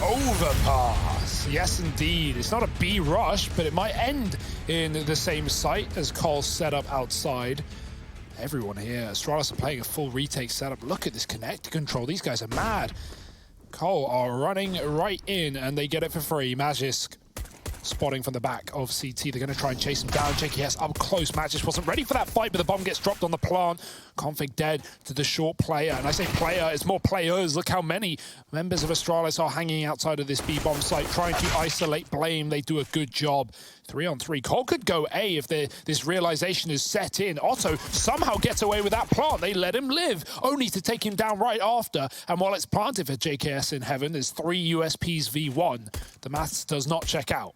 overpass. Yes, indeed. It's not a B rush, but it might end in the same site as Cole's setup outside. Everyone here, Astralis are playing a full retake setup. Look at this connector control. These guys are mad. Cole are running right in, and they get it for free. Magisk spotting from the back of CT. They're going to try and chase him down. JKS up close. Magisk wasn't ready for that fight, but the bomb gets dropped on the plant. Config dead to the short player. And I say player, it's more players. Look how many members of Astralis are hanging outside of this B-bomb site, trying to isolate Blame. They do a good job. 3-on-3. Cole could go A if this realization is set in. Otto somehow gets away with that plant. They let him live, only to take him down right after. And while it's planted for JKS in heaven, there's 3 USPs v1. The maths does not check out.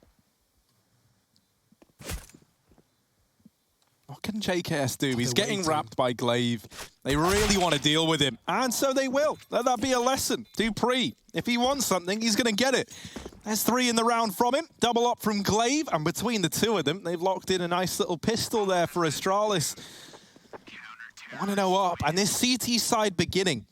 What can JKS do? He's getting wrapped by Glaive. They really want to deal with him, and so they will. Let that be a lesson. Dupree, if he wants something, he's going to get it. There's 3 in the round from him. Double up from Glaive, and between the 2 of them, they've locked in a nice little pistol there for Astralis. 1-0 up, and this CT side beginning.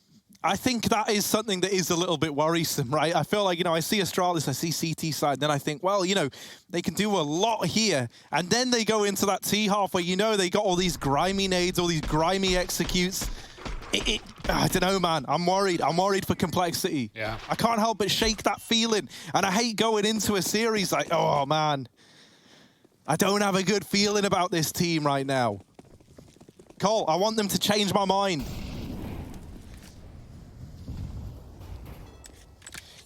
I think that is something that is a little bit worrisome, right? I feel like, you know, I see Astralis, I see CT side, then I think, well, you know, they can do a lot here. And then they go into that T-half where, you know, they got all these grimy nades, all these grimy executes. I don't know, man. I'm worried. I'm worried for complexity. Yeah. I can't help but shake that feeling. And I hate going into a series like, oh, man. I don't have a good feeling about this team right now. Cole, I want them to change my mind.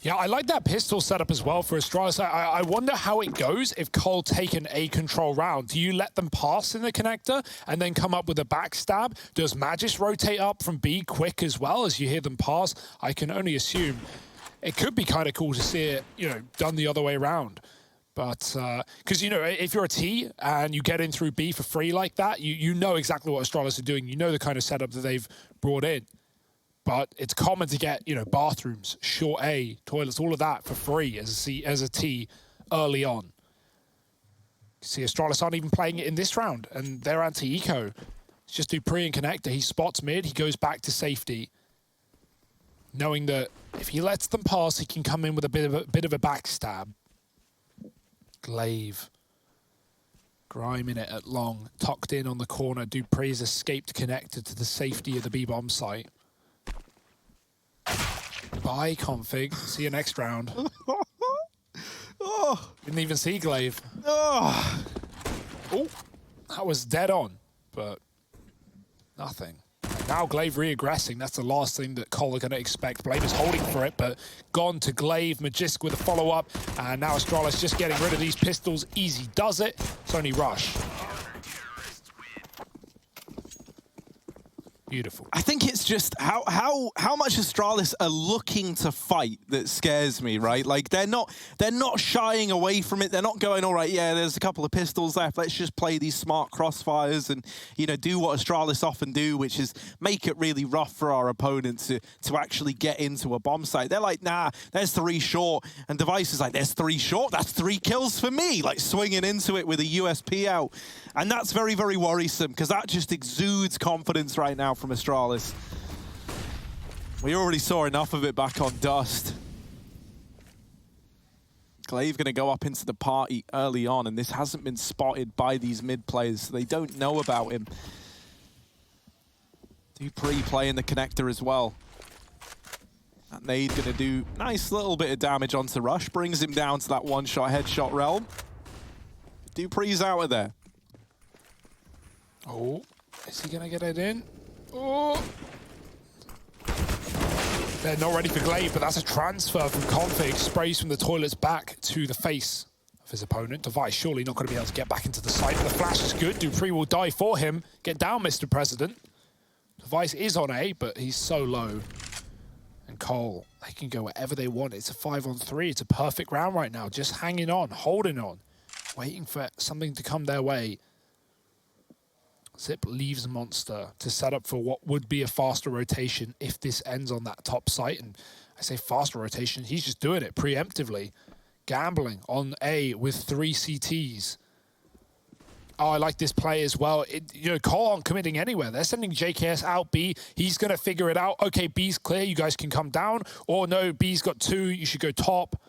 Yeah, I like that pistol setup as well for Astralis. I wonder how it goes if Cole take an A control round. Do you let them pass in the connector and then come up with a backstab? Does Magis rotate up from B quick as well as you hear them pass? I can only assume. It could be kind of cool to see it, you know, done the other way around. But, because, you know, if you're a T and you get in through B for free like that, you know exactly what Astralis are doing. You know the kind of setup that they've brought in. But it's common to get, you know, bathrooms, short A, toilets, all of that for free as a T early on. See, Astralis aren't even playing it in this round, and they're anti-eco. It's just Dupree and connector. He spots mid, he goes back to safety, knowing that if he lets them pass, he can come in with a bit of a backstab. Glaive. Grime in it at long, tucked in on the corner. Dupree's escaped connector to the safety of the B-bomb site. Bye, config. See you next round. Oh. Didn't even see Glaive. Oh. Oh, that was dead on, but nothing. Now Glaive re-aggressing. That's the last thing that Cole are going to expect. Blame is holding for it, but gone to Glaive. Magisk with a follow-up, and now Astralis just getting rid of these pistols. Easy does it. It's only rush. Beautiful. I think it's just how much Astralis are looking to fight that scares me, right? Like they're not shying away from it. They're not going, all right, yeah, there's a couple of pistols left. Let's just play these smart crossfires and, you know, do what Astralis often do, which is make it really rough for our opponents to actually get into a bomb site. They're like, nah, there's 3 short. And Device is like, there's 3 short. That's 3 kills for me. Like swinging into it with a USP out. And that's very, very worrisome because that just exudes confidence right now from Astralis. We already saw enough of it back on Dust. Glaive going to go up into the party early on, and this hasn't been spotted by these mid players, so they don't know about him. Dupree playing the connector as well. That nade going to do nice little bit of damage onto Rush, brings him down to that one-shot headshot realm. Dupree's out of there. Oh, is he going to get it in? Oh. They're not ready for Glaive, but that's a transfer from Config. Sprays from the toilets back to the face of his opponent. Device surely not going to be able to get back into the site, but the flash is good. Dupree will die for him. Get down, Mr. President. Device is on A, but he's so low. And Cole, they can go wherever they want. It's a 5-on-3. It's a perfect round right now. Just hanging on, holding on, waiting for something to come their way. Zip leaves Monster to set up for what would be a faster rotation if this ends on that top site. And I say faster rotation, he's just doing it preemptively. Gambling on A with 3 CTs. Oh, I like this play as well. You know, Cole aren't committing anywhere. They're sending JKS out B. He's going to figure it out. Okay, B's clear. You guys can come down. Or no, B's got 2. You should go top.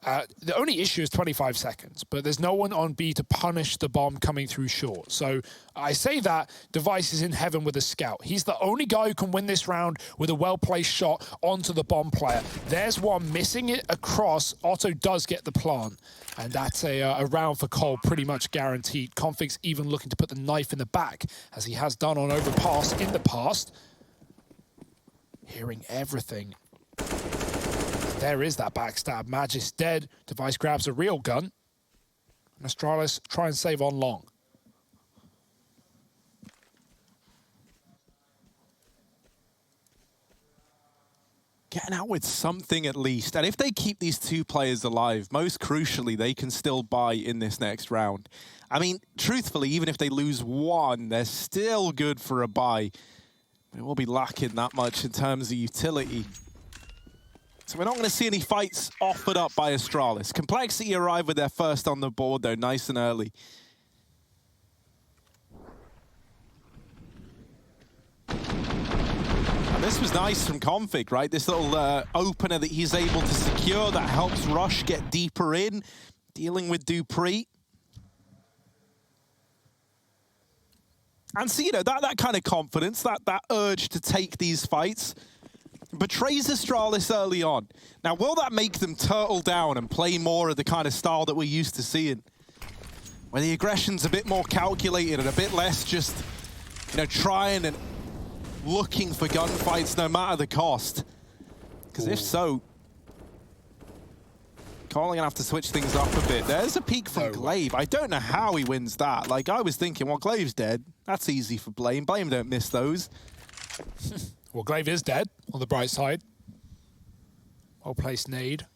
The only issue is 25 seconds, but there's no one on B to punish the bomb coming through short. So I say that Device is in heaven with a scout. He's the only guy who can win this round with a well-placed shot onto the bomb player. There's one missing it across. Otto does get the plant, and that's a round for Cole, pretty much guaranteed. Config's even looking to put the knife in the back, as he has done on Overpass in the past. Hearing everything. There is that backstab. Magic's dead. Device grabs a real gun. And Astralis try and save on long. Getting out with something at least. And if they keep these two players alive, most crucially, they can still buy in this next round. I mean, truthfully, even if they lose one, they're still good for a buy. It will be lacking that much in terms of utility. So we're not going to see any fights offered up by Astralis. Complexity arrive with their first on the board, though, nice and early. And this was nice from Config, right? This little opener that he's able to secure that helps Rush get deeper in, dealing with Dupree. And so, you know, that kind of confidence, that urge to take these fights, betrays Astralis early on. Now, will that make them turtle down and play more of the kind of style that we're used to seeing? Where the aggression's a bit more calculated and a bit less just, you know, trying and looking for gunfights no matter the cost. Because if so, Cole gonna have to switch things up a bit. There's a peek from Glaive. I don't know how he wins that. Like, I was thinking, well, Glaive's dead. That's easy for Blame. Blame don't miss those. Well, Glaive is dead, on the bright side. Well-placed nade.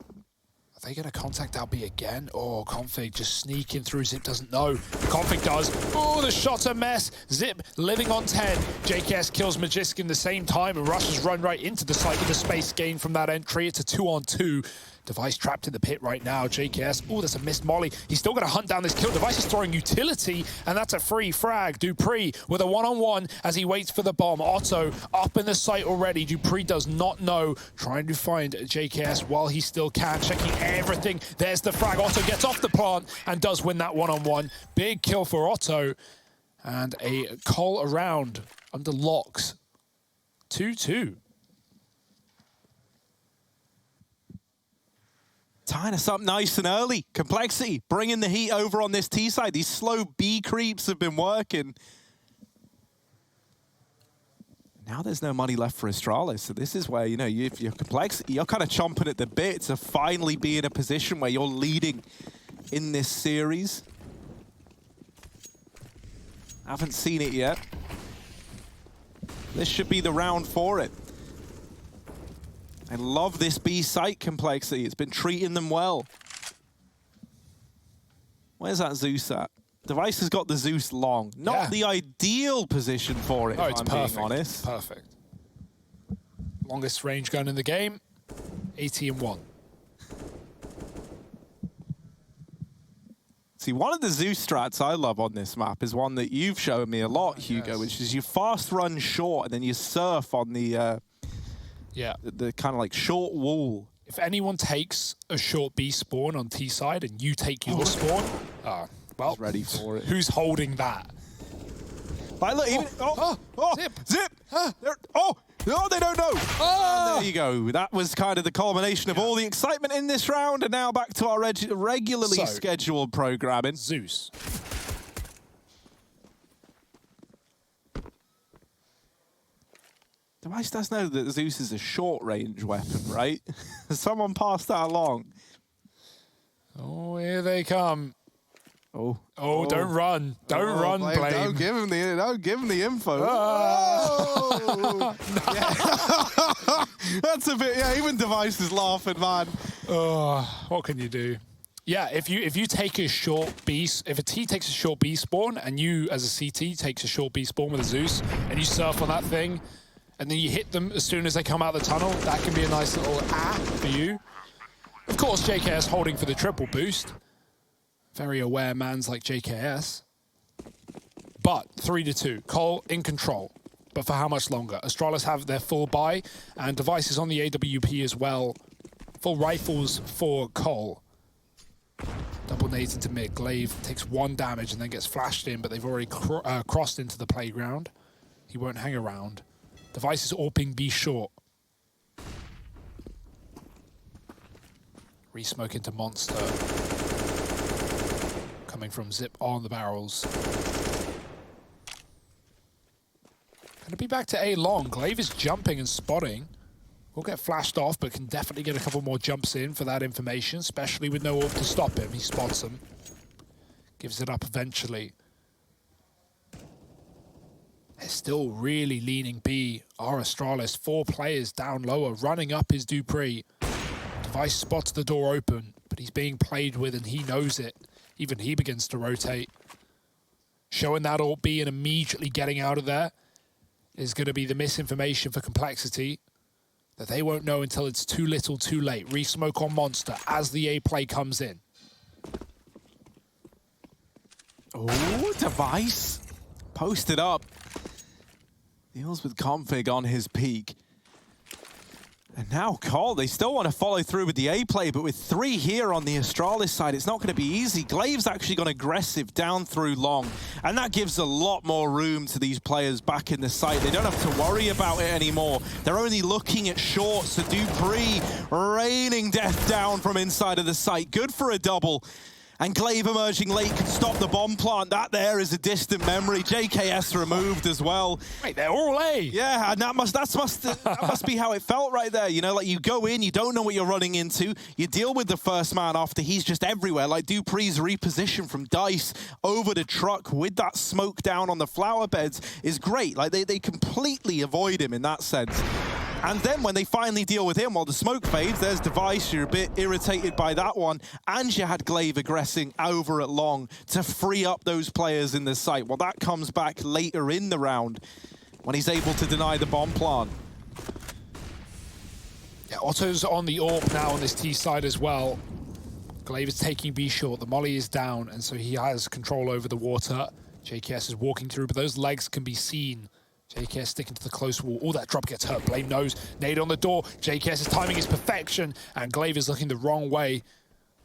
Are they going to contact LB again? Oh, Config just sneaking through. Zip doesn't know. Config does. Oh, the shot's a mess. Zip living on 10. JKS kills Magisk the same time, and Rush has run right into the site with the space gain from that entry. It's a 2-on-2. Device trapped in the pit right now. JKS, oh, that's a missed molly. He's still going to hunt down this kill. Device is throwing utility, and that's a free frag. Dupree with a one-on-one as he waits for the bomb. Otto up in the site already. Dupree does not know. Trying to find JKS while he still can. Checking everything. There's the frag. Otto gets off the plant and does win that one-on-one. Big kill for Otto. And a call around under locks. 2-2. Tying us up nice and early. Complexity, bringing the heat over on this T side. These slow B creeps have been working. Now there's no money left for Astralis. So this is where, you know, if you're Complexity, you're kind of chomping at the bit to finally be in a position where you're leading in this series. Haven't seen it yet. This should be the round for it. I love this B site Complexity. It's been treating them well. Where's that Zeus at? Device has got the Zeus long. Not the ideal position for it, if I'm being honest. Perfect. Longest range gun in the game, 80-1. See, one of the Zeus strats I love on this map is one that you've shown me a lot, Hugo, which is you fast run short and then you surf on the the kind of like short wall. If anyone takes a short B spawn on T side and you take your spawn, well, he's ready for it. Who's holding that? But look, even, Zip! No, they don't know! And there you go. That was kind of the culmination of all the excitement in this round, and now back to our regularly scheduled programming. Zeus. Device does know that Zeus is a short-range weapon, right? Someone passed that along. Oh, here they come. Oh, don't run. Don't run, Blame. Don't give him the info. That's a bit, even Device is laughing, man. What can you do? Yeah, if you take a short B, if a T takes a short B spawn and you as a CT takes a short B spawn with a Zeus and you surf on that thing and then you hit them as soon as they come out of the tunnel, that can be a nice little for you. Of course, JKS holding for the triple boost. Very aware mans like JKS. But 3-2, Cole in control. But for how much longer? Astralis have their full buy, and Device is on the AWP as well. full rifles for Cole. Double nades into mid. Glaive takes 1 damage and then gets flashed in, but they've already crossed into the playground. He won't hang around. Device is AWPing B short. Re-smoke into Monster. Coming from Zip on the barrels. Gonna be back to A long. Glaive is jumping and spotting. Will get flashed off, but can definitely get a couple more jumps in for that information, especially with no AWP to stop him. He spots him. Gives it up eventually. They're still really leaning B. Are Astralis. 4 players down lower. Running up is Dupree. Device spots the door open, but he's being played with and he knows it. Even he begins to rotate. Showing that AWP B and immediately getting out of there is going to be the misinformation for Complexity that they won't know until it's too little too late. Re-smoke on Monster as the A play comes in. Oh, Device posted up. Deals with config on his peak. And now Cole, they still want to follow through with the A play, but with 3 here on the Astralis side, it's not going to be easy. Glaive's actually gone aggressive down through long, and that gives a lot more room to these players back in the site. They don't have to worry about it anymore. They're only looking at short, so Dupree raining death down from inside of the site. Good for a double. And Glaive emerging late can stop the bomb plant. That there is a distant memory. JKS removed as well. Wait, they're all A. Yeah, and that must be how it felt right there. You know, like you go in, you don't know what you're running into. You deal with the first man after he's just everywhere. Like Dupree's reposition from Dice over the truck with that smoke down on the flower beds is great. Like they completely avoid him in that sense. And then when they finally deal with him, while the smoke fades, there's Device. You're a bit irritated by that one. And you had Glaive aggressing over at long to free up those players in the site. Well, that comes back later in the round when he's able to deny the bomb plant. Yeah, Otto's on the AWP now on this T side as well. Glaive is taking B short. The molly is down, and so he has control over the water. JKS is walking through, but those legs can be seen. JKS sticking to the close wall. Oh, that drop gets hurt. Blame knows. Nade on the door. JKS's timing is perfection, and Glaive is looking the wrong way.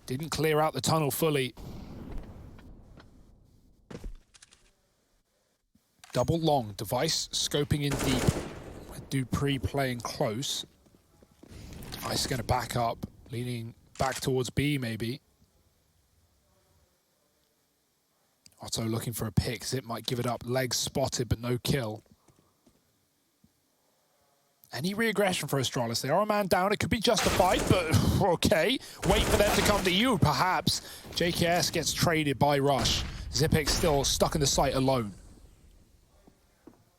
Didn't clear out the tunnel fully. Double long. Device scoping in deep. With Dupree playing close. Device is going to back up, leaning back towards B maybe. Otto looking for a pick. Zip might give it up. Legs spotted, but no kill. Any re-aggression for Astralis? They are a man down. It could be justified, but okay. Wait for them to come to you, perhaps. JKS gets traded by Rush. Zipix still stuck in the site alone.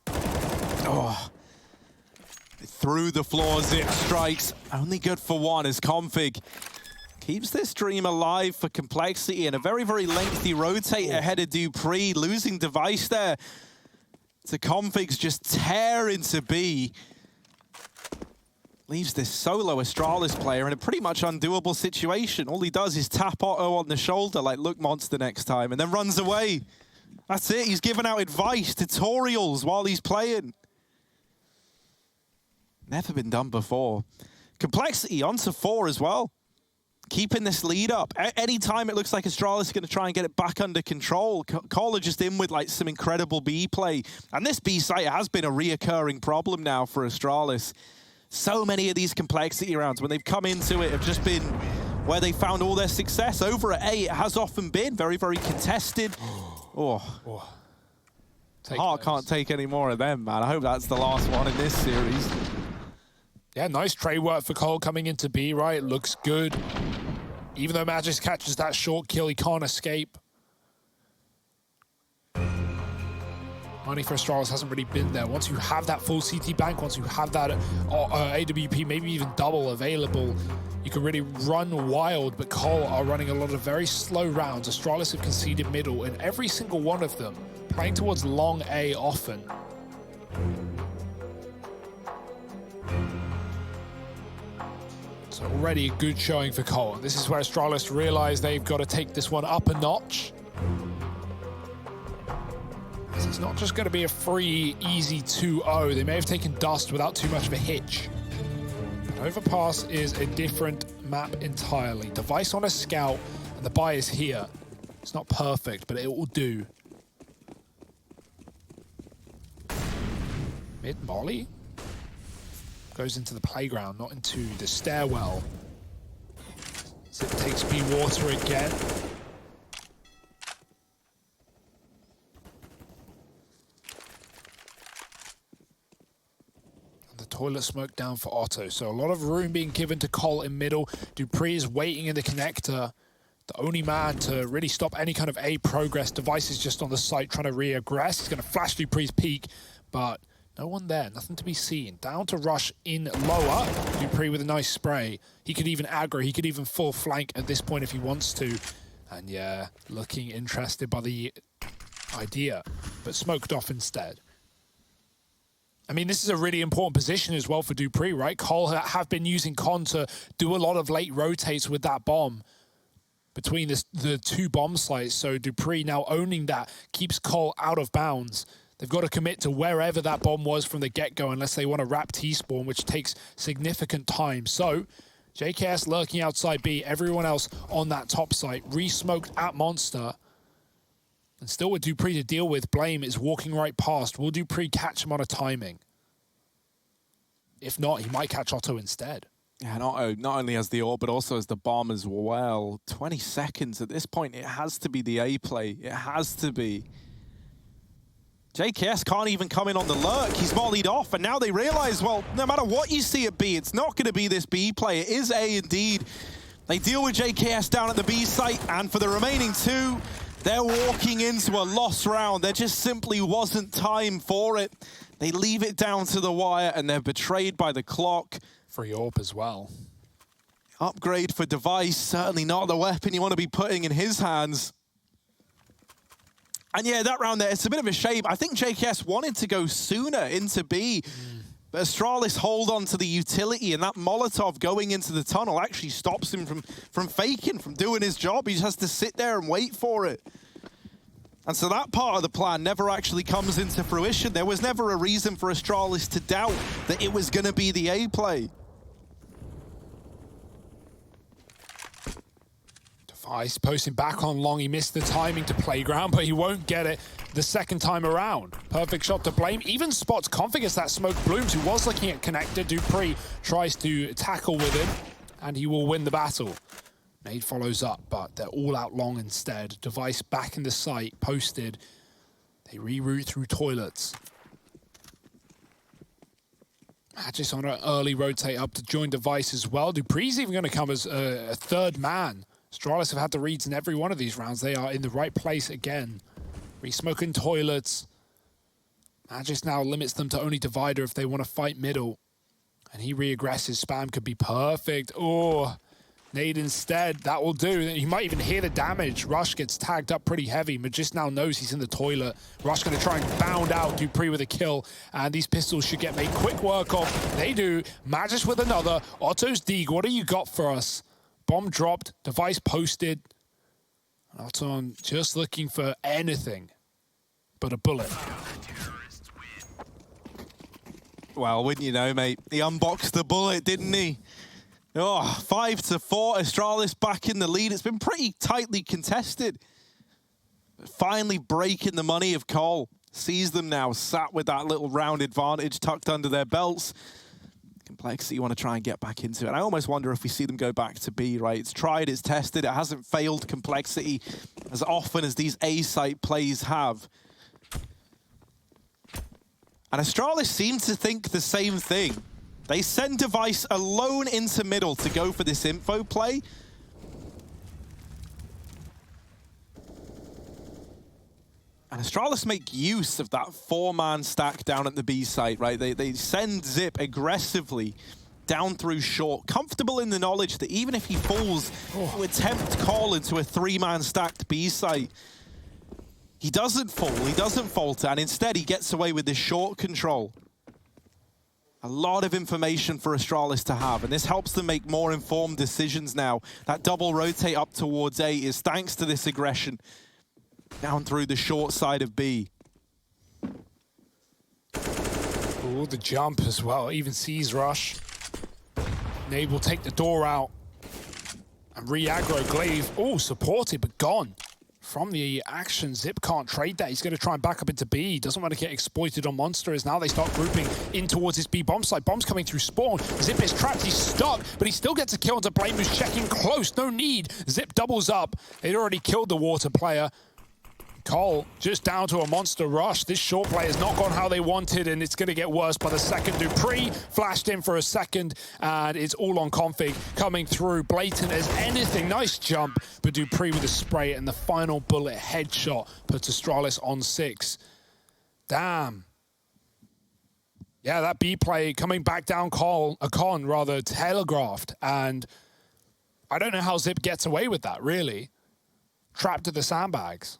Oh. Through the floor, Zip strikes. Only good for 1 as config keeps this dream alive for Complexity, and a very, very lengthy rotate ahead of Dupree. Losing Device there. So config's just tear into B. Leaves this solo Astralis player in a pretty much undoable situation. All he does is tap Otto on the shoulder like, look, Monster next time, and then runs away. That's it. He's giving out advice, tutorials while he's playing. Never been done before. Complexity onto 4 as well. Keeping this lead up. Anytime it looks like Astralis is going to try and get it back under control, Cole are just in with like some incredible B play. And this B site has been a reoccurring problem now for Astralis. So many of these Complexity rounds, when they've come into it, have just been where they found all their success. Over at A, it has often been very, very contested. Heart can't take any more of them, man. I hope that's the last one in this series. Yeah, nice trade work for Cole coming into B, right? Looks good. Even though Magis catches that short kill, he can't escape. Money for Astralis hasn't really been there. Once you have that full CT bank, once you have that AWP, maybe even double available, you can really run wild, but Cole are running a lot of very slow rounds. Astralis have conceded middle, and every single one of them playing towards long A often. So already a good showing for Cole. This is where Astralis realize they've got to take this one up a notch. It's not just going to be a free, easy 2-0. They may have taken dust without too much of a hitch. But Overpass is a different map entirely. Device on a scout, and the buy is here. It's not perfect, but it will do. Mid molly. Goes into the playground, not into the stairwell. Zip takes B water again. Toilet smoke down for Otto. So a lot of room being given to Cole in middle. dupreeh is waiting in the connector. The only man to really stop any kind of A progress. Device is just on the site trying to re-aggress. He's going to flash dupreeh's peak, but no one there. Nothing to be seen. Down to rush in lower. dupreeh with a nice spray. He could even aggro. He could even full flank at this point if he wants to. And yeah, looking interested by the idea, but smoked off instead. I mean, this is a really important position as well for dupreeh, right? Cole have been using Con to do a lot of late rotates with that bomb between the two bomb sites. So dupreeh now owning that keeps Cole out of bounds. They've got to commit to wherever that bomb was from the get-go unless they want to wrap T-spawn, which takes significant time. So JKS lurking outside B, everyone else on that top site, re-smoked at Monster. And still with dupreeh to deal with, Blame is walking right past. Will dupreeh catch him on a timing? If not, he might catch Otto instead. Yeah, not only as the AWP, but also as the bomb as well. 20 seconds at this point, it has to be the A play. It has to be. JKS can't even come in on the lurk. He's volleyed off, and now they realize, well, no matter what you see at B, it's not going to be this B play. It is A indeed. They deal with JKS down at the B site, and for the remaining two, they're walking into a lost round. There just simply wasn't time for it. They leave it down to the wire, and they're betrayed by the clock. Free AWP as well. Upgrade for Device, certainly not the weapon you want to be putting in his hands. And yeah, that round there, it's a bit of a shame. I think JKS wanted to go sooner into B. But Astralis hold on to the utility, and that Molotov going into the tunnel actually stops him from faking, from doing his job. He just has to sit there and wait for it. And so that part of the plan never actually comes into fruition. There was never a reason for Astralis to doubt that it was going to be the A play. Device posting back on long. He missed the timing to playground, but he won't get it the second time around. Perfect shot to Blame. Even spots Config as that smoke blooms, who was looking at connector. dupreeh tries to tackle with him, and he will win the battle. Nade follows up, but they're all out long instead. Device back in the site, posted. They reroute through toilets. Magis on an early rotate up to join Device as well. dupreeh's even going to come as a third man. Astralis have had the reads in every one of these rounds. They are in the right place again. Re-smoking toilets. Magis now limits them to only Divider if they want to fight middle. And he re-aggresses. Spam could be perfect. Oh, nade instead. That will do. You might even hear the damage. Rush gets tagged up pretty heavy. Magis now knows he's in the toilet. Rush going to try and bound out dupreeh with a kill. And these pistols should get made quick work of. They do. Magis with another. Otto's Deeg, what do you got for us? Bomb dropped, Device posted. Otto just looking for anything but a bullet. Well, wouldn't you know, mate? He unboxed the bullet, didn't he? Oh, 5-4, Astralis back in the lead. It's been pretty tightly contested. But finally breaking the money of Cole. Sees them now, sat with that little round advantage tucked under their belts. Complexity you want to try and get back into it. And I almost wonder if we see them go back to B, right? It's tried, it's tested, it hasn't failed Complexity as often as these A-site plays have. And Astralis seem to think the same thing. They send Device alone into middle to go for this info play. And Astralis make use of that four-man stack down at the B site, right? They send Zip aggressively down through short, comfortable in the knowledge that even if he falls, to attempt call into a three-man stacked B site, he doesn't fall, he doesn't falter, and instead he gets away with this short control. A lot of information for Astralis to have, and this helps them make more informed decisions now. That double rotate up towards A is thanks to this aggression. Down through the short side of B. Oh, the jump as well. Even sees Rush. Nade will take the door out. And re-aggro Glaive, oh, supported, but gone. From the action, Zip can't trade that. He's going to try and back up into B. He doesn't want to get exploited on Monster as now they start grouping in towards his B bomb site. Bomb's coming through spawn. Zip is trapped. He's stuck, but he still gets a kill onto Blame, who's checking close. No need. Zip doubles up. They'd already killed the water player. Cole just down to a monster rush. This short play has not gone how they wanted, and it's going to get worse by the second. Dupree flashed in for a second, and it's all on config coming through. Blatant as anything. Nice jump, but Dupree with a spray, and the final bullet headshot puts Astralis on 6. Damn. Yeah, that B play coming back down con rather telegraphed, and I don't know how Zip gets away with that, really. Trapped at the sandbags.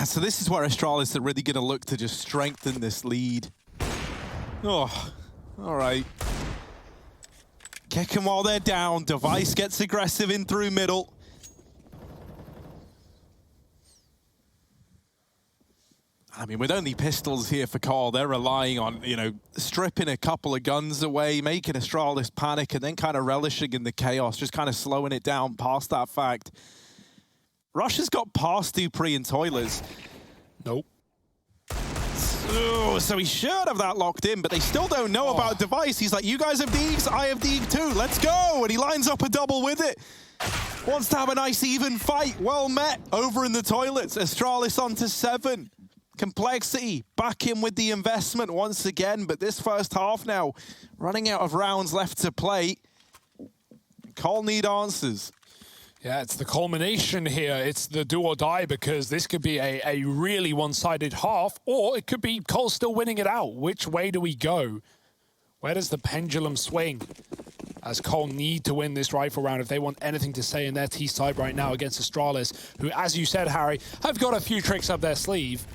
So this is where Astralis are really going to look to just strengthen this lead. Oh, all right. Kick them while they're down. Device gets aggressive in through middle. I mean, with only pistols here for Cole, they're relying on, you know, stripping a couple of guns away, making Astralis panic, and then kind of relishing in the chaos, just kind of slowing it down past that fact. Rush has got past Dupree and Toilers. Nope. So he should have that locked in, but they still don't know about Device. He's like, you guys have Deegs, I have Deeg too, let's go! And he lines up a double with it. Wants to have a nice even fight. Well met over in the toilets. Astralis on to 7. Complexity back in with the investment once again, but this first half now, running out of rounds left to play. Cole need answers. Yeah, it's the culmination here. It's the do or die, because this could be a really one-sided half, or it could be Cole still winning it out. Which way do we go? Where does the pendulum swing? As Cole need to win this rifle round if they want anything to say in their T side right now against Astralis, who, as you said, Harry, have got a few tricks up their sleeve.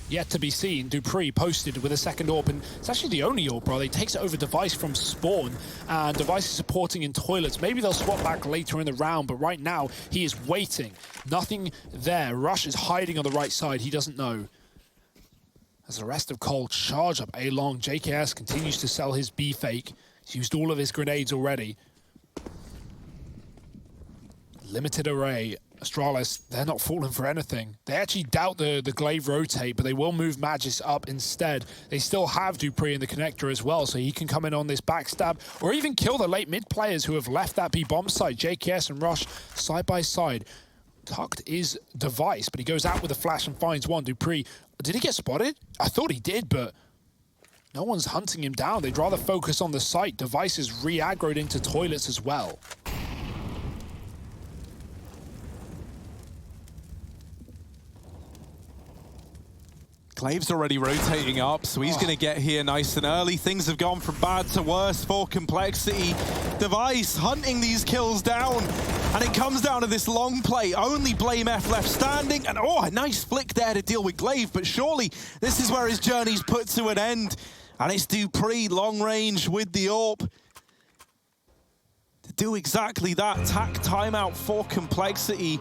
Yet to be seen. Dupree posted with a second AWP, and it's actually the only AWP, brother. He takes it over Device from spawn, and Device is supporting in toilets. Maybe they'll swap back later in the round, but right now he is waiting. Nothing there. Rush is hiding on the right side. He doesn't know. As the rest of Cole charge up A long, JKS continues to sell his B fake. He's used all of his grenades already. Limited array. Astralis, they're not falling for anything. They actually doubt the Glaive rotate, but they will move Magis up instead. They still have Dupree in the connector as well, so he can come in on this backstab, or even kill the late mid players who have left that B bomb site. JKS and Rush side by side. Tucked is Device, but he goes out with a flash and finds one. Dupree, did he get spotted? I thought he did, but no one's hunting him down. They'd rather focus on the site. Device is re-aggroed into toilets as well. Glaive's already rotating up, so he's going to get here nice and early. Things have gone from bad to worse for Complexity. Device hunting these kills down, and it comes down to this long play. Only Blame F left standing, and oh, a nice flick there to deal with Glaive, but surely this is where his journey's put to an end. And it's Dupree, long range with the AWP. To do exactly that, tack timeout for Complexity.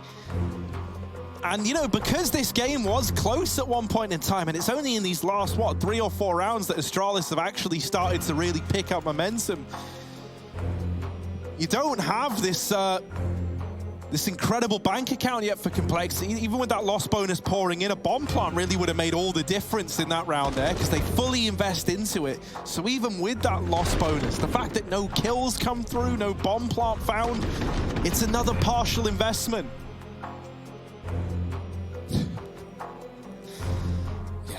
And, you know, because this game was close at one point in time, and it's only in these last, what, 3 or 4 rounds that Astralis have actually started to really pick up momentum. You don't have this this incredible bank account yet for Complexity. Even with that loss bonus pouring in, a bomb plant really would have made all the difference in that round there, because they fully invest into it. So even with that loss bonus, the fact that no kills come through, no bomb plant found, it's another partial investment.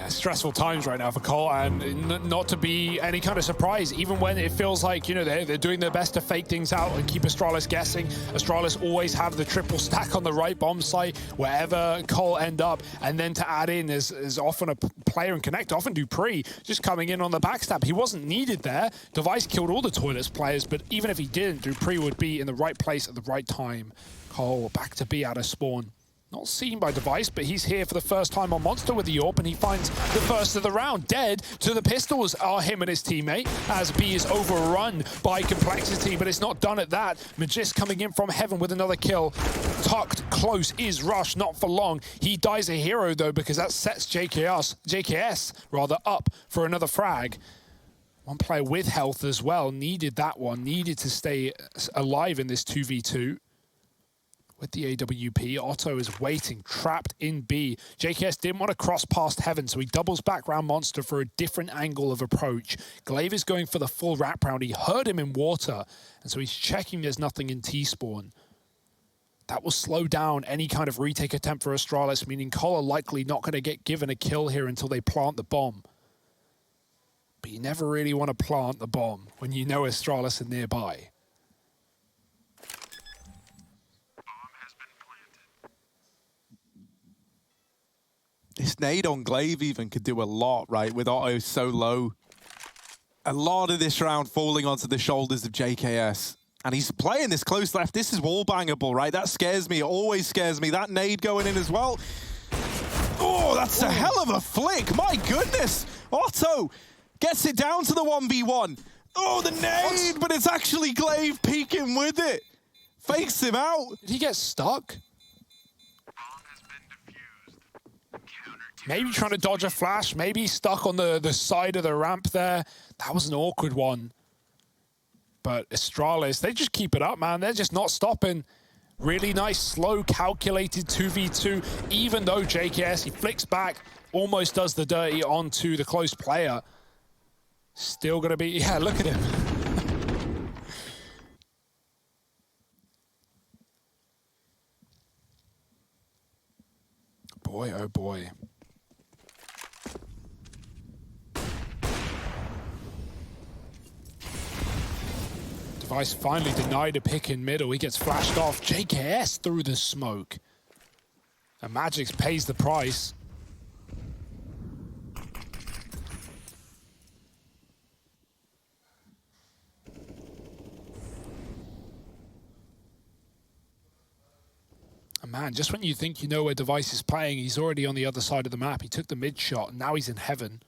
Stressful times right now for Cole, and not to be any kind of surprise, even when it feels like, you know, they're doing their best to fake things out and keep Astralis guessing. Astralis always have the triple stack on the right bomb site wherever Cole end up, and then to add in is often a player and connect, often Dupree just coming in on the backstab. He wasn't needed there. Device killed all the toilets players, but even if he didn't, Dupree would be in the right place at the right time. Cole back to B out of spawn. Not seen by Device, but he's here for the first time on Monster with the AWP, and he finds the first of the round. Dead to the pistols are him and his teammate, as B is overrun by Complexity, but it's not done at that. Magis coming in from heaven with another kill. Tucked close is Rush, not for long. He dies a hero, though, because that sets JKS up for another frag. One player with health as well, needed that one, needed to stay alive in this 2v2. With the AWP, Otto is waiting, trapped in B. JKS didn't want to cross past heaven, so he doubles back round Monster for a different angle of approach. Glaive is going for the full wrap round. He heard him in water, and so he's checking there's nothing in T-spawn. That will slow down any kind of retake attempt for Astralis, meaning Cole are likely not going to get given a kill here until they plant the bomb. But you never really want to plant the bomb when you know Astralis are nearby. This nade on Glaive even could do a lot, right, with Otto so low. A lot of this round falling onto the shoulders of JKS. And he's playing this close left. This is wall bangable, right? That scares me. It always scares me. That nade going in as well. Oh, that's a hell of a flick. My goodness. Otto gets it down to the 1v1. Oh, the nade, but it's actually Glaive peeking with it. Fakes him out. Did he get stuck? Maybe trying to dodge a flash. Maybe he's stuck on the side of the ramp there. That was an awkward one. But Astralis, they just keep it up, man. They're just not stopping. Really nice, slow, calculated 2v2. Even though JKS, he flicks back, almost does the dirty onto the close player. Still going to be, yeah, look at him. Boy, oh boy. Device finally denied a pick in middle. He gets flashed off. JKS through the smoke. And Magix pays the price. And man, just when you think you know where Device is playing, he's already on the other side of the map. He took the mid shot, and now he's in heaven.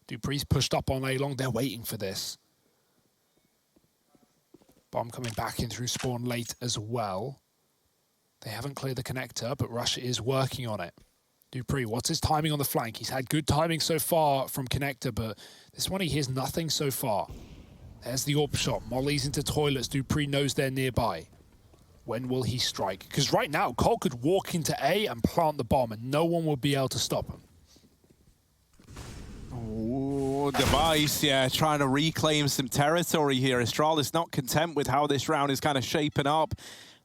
Dupree's pushed up on A long. They're waiting for this. Bomb coming back in through spawn late as well. They haven't cleared the connector, but Rush is working on it. Dupree, what's his timing on the flank? He's had good timing so far from connector, but this one he hears nothing so far. There's the AWP shot. Molly's into toilets. Dupree knows they're nearby. When will he strike? Because right now, Cole could walk into A and plant the bomb, and no one will be able to stop him. Oh, Device, yeah, trying to reclaim some territory here. Astralis not content with how this round is kind of shaping up.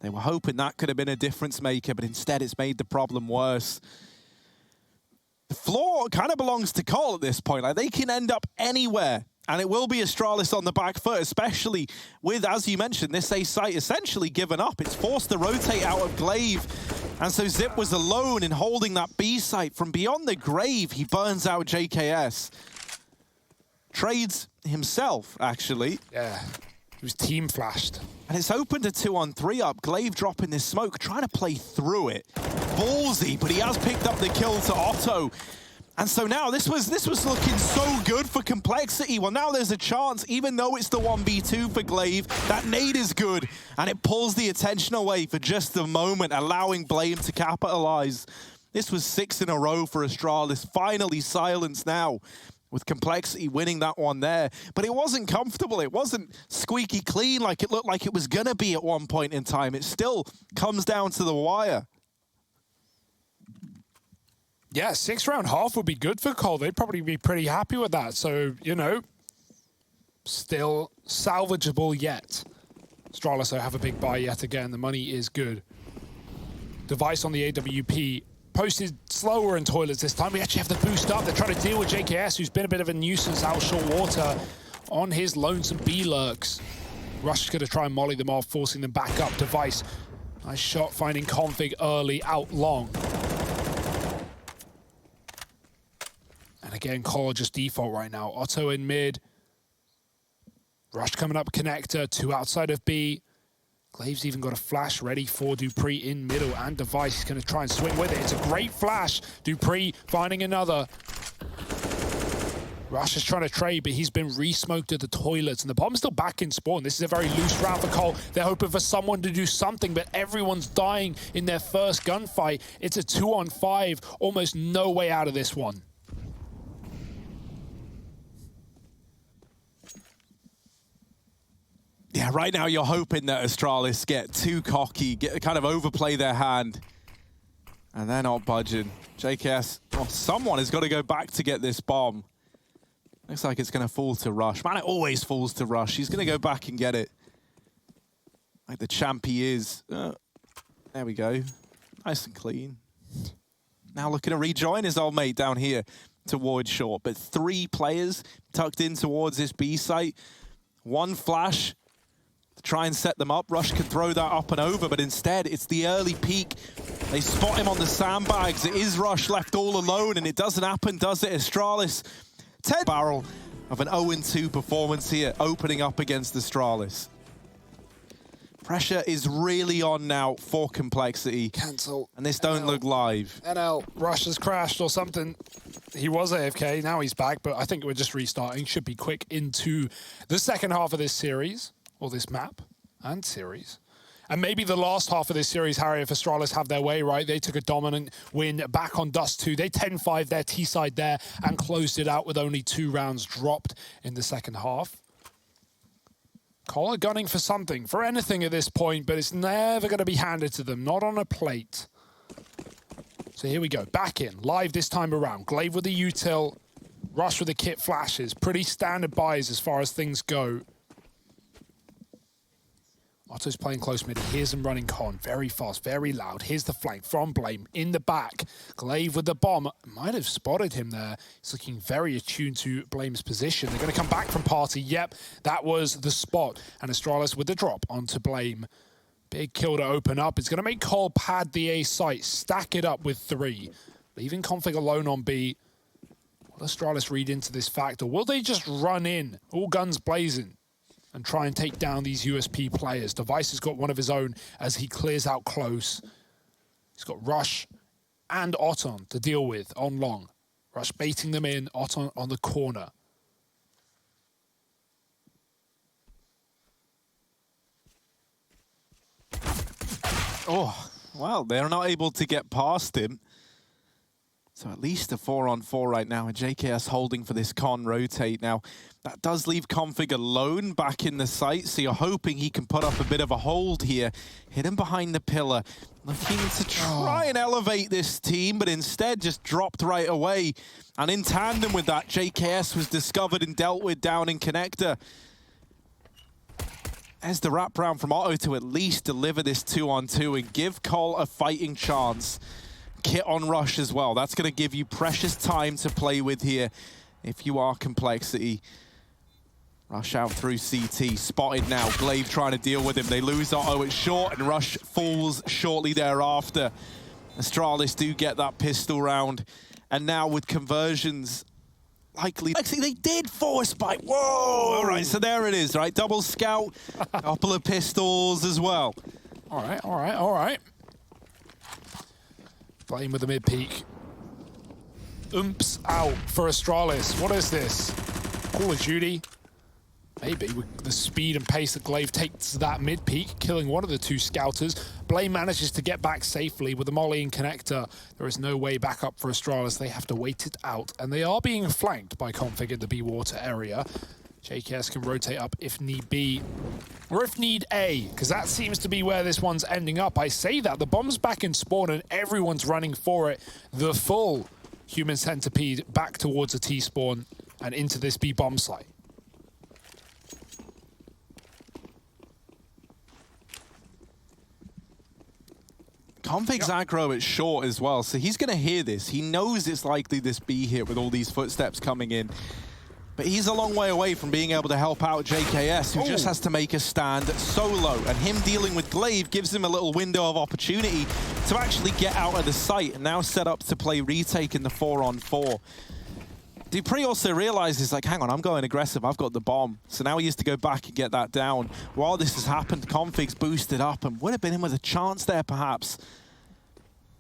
They were hoping that could have been a difference maker, but instead it's made the problem worse. The floor kind of belongs to Cole at this point. Like, they can end up anywhere, and it will be Astralis on the back foot, especially with, as you mentioned, this A site essentially given up. It's forced to rotate out of Glaive. And so Zip was alone in holding that B site. From beyond the grave, he burns out JKS. Trades himself, actually. Yeah, he was team flashed. And it's opened a 2-on-3 up. Glaive dropping this smoke, trying to play through it. Ballsy, but he has picked up the kill to Otto. And so now this was looking so good for Complexity. Well, now there's a chance, even though it's the 1v2 for Glaive, that nade is good, and it pulls the attention away for just a moment, allowing Blame to capitalize. This was 6 in a row for Astralis, finally silenced now, with Complexity winning that one there. But it wasn't comfortable, it wasn't squeaky clean like it looked like it was gonna be at one point in time. It still comes down to the wire. Yeah, 6-round half would be good for Cole. They'd probably be pretty happy with that. So, you know, still salvageable yet. Astralis have a big buy yet again. The money is good. Device on the AWP. Posted slower in toilets this time. We actually have the boost up. They're trying to deal with JKS, who's been a bit of a nuisance out short water on his lonesome B lurks. Rush is going to try and molly them off, forcing them back up. Device, nice shot, finding config early, out long. And again, Cole just default right now. Otto in mid. Rush coming up connector, 2 outside of B. Glaive's even got a flash ready for dupreeh in middle, and Device is going to try and swing with it. It's a great flash. dupreeh finding another. Rush is trying to trade, but he's been re-smoked at the toilets, and the bomb's still back in spawn. This is a very loose round for Cole. They're hoping for someone to do something, but everyone's dying in their first gunfight. It's a 2-on-5, almost no way out of this one. Yeah, right now you're hoping that Astralis get too cocky, kind of overplay their hand, and they're not budging. JKS, well, someone has got to go back to get this bomb. Looks like it's going to fall to Rush. Man, it always falls to Rush. He's going to go back and get it. Like the champ he is. There we go. Nice and clean. Now looking to rejoin his old mate down here towards short. But 3 players tucked in towards this B site. 1 flash to try and set them up. Rush could throw that up and over, but instead it's the early peek. They spot him on the sandbags. It is Rush left all alone, and it doesn't happen, does it? Astralis, 10 barrel of an 0-2 performance here, opening up against Astralis. Pressure is really on now for Complexity. Cancel. And this don't look live. NL, Rush has crashed or something. He was AFK, now he's back, but I think we're just restarting. Should be quick into the second half of this series, or this map and series. And maybe the last half of this series, Harry, if Astralis have their way, right? They took a dominant win back on Dust 2. They 10-5 their T-side there and closed it out with only 2 rounds dropped in the second half. Cole are gunning for something, for anything at this point, but it's never going to be handed to them, not on a plate. So here we go, back in, live this time around. Glaive with the util, Rush with the kit flashes. Pretty standard buys as far as things go. Otto's playing close mid. He hears him running con. Very fast, very loud. Here's the flank from Blame in the back. Glaive with the bomb. Might have spotted him there. He's looking very attuned to Blame's position. They're going to come back from party. Yep, that was the spot. And Astralis with the drop onto Blame. Big kill to open up. It's going to make Cole pad the A site. Stack it up with 3. Leaving Config alone on B. Will Astralis read into this fact, or will they just run in, all guns blazing, and try and take down these USP players? Device has got one of his own as he clears out close. He's got Rush and Otton to deal with on long. Rush baiting them in, Otton on the corner. Oh, well, they're not able to get past him. So at least a 4-on-4 right now, and JKS holding for this con rotate. Now, that does leave Config alone back in the site, so you're hoping he can put up a bit of a hold here. Hidden behind the pillar, looking to try and elevate this team, but instead just dropped right away. And in tandem with that, JKS was discovered and dealt with down in connector. There's the wraparound from Otto to at least deliver this 2-on-2 and give Cole a fighting chance. Kit on Rush as well. That's going to give you precious time to play with here if you are Complexity. Rush out through CT. Spotted now. Glaive trying to deal with him. They lose Otto at short, and Rush falls shortly thereafter. Astralis do get that pistol round. And now with conversions, likely... Actually, they did force spike. Whoa! All right, so there it is, right? Double scout, couple of pistols as well. All right, all right, all right. Playing with the mid-peak. Oops out for Astralis. What is this? Call of Duty? Maybe with the speed and pace that Glaive takes that mid-peak, killing one of the 2 scouters. Blame manages to get back safely with the molly and connector. There is no way back up for Astralis. They have to wait it out, and they are being flanked by Config in the B water area. JKS can rotate up if need be, or if need A, because that seems to be where this one's ending up. I say that, the bomb's back in spawn and everyone's running for it. The full human centipede back towards a T-spawn and into this B bomb site. Config's aggro at short as well, so he's going to hear this. He knows it's likely this B hit with all these footsteps coming in. But he's a long way away from being able to help out JKS, who just has to make a stand solo. And him dealing with Glaive gives him a little window of opportunity to actually get out of the site and now set up to play retake in the 4-on-4. dupreeh also realizes, like, hang on, I'm going aggressive. I've got the bomb. So now he has to go back and get that down. While this has happened, Config's boosted up and would have been in with a chance there, perhaps.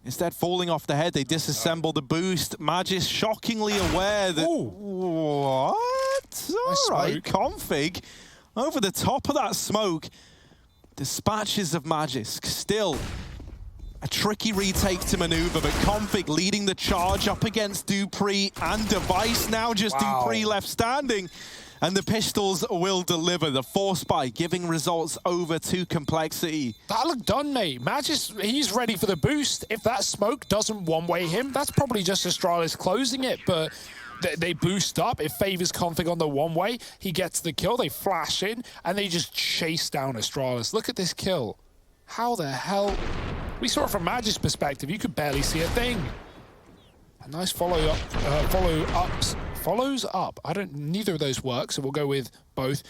Instead, falling off the head, they disassemble the boost. Magis shockingly aware that... Ooh. What? All right, Config, over the top of that smoke, dispatches of Magis. Still a tricky retake to maneuver, but Config leading the charge up against dupreeh and Device. Now just dupreeh left standing. And the pistols will deliver. The force buy giving results over to Complexity. That looked done, mate. Magis, he's ready for the boost. If that smoke doesn't one-way him, that's probably just Astralis closing it, but they boost up. It favors Config on the one-way. He gets the kill. They flash in, and they just chase down Astralis. Look at this kill. How the hell? We saw it from Magis' perspective. You could barely see a thing. A nice follows up. Neither of those work, so we'll go with both.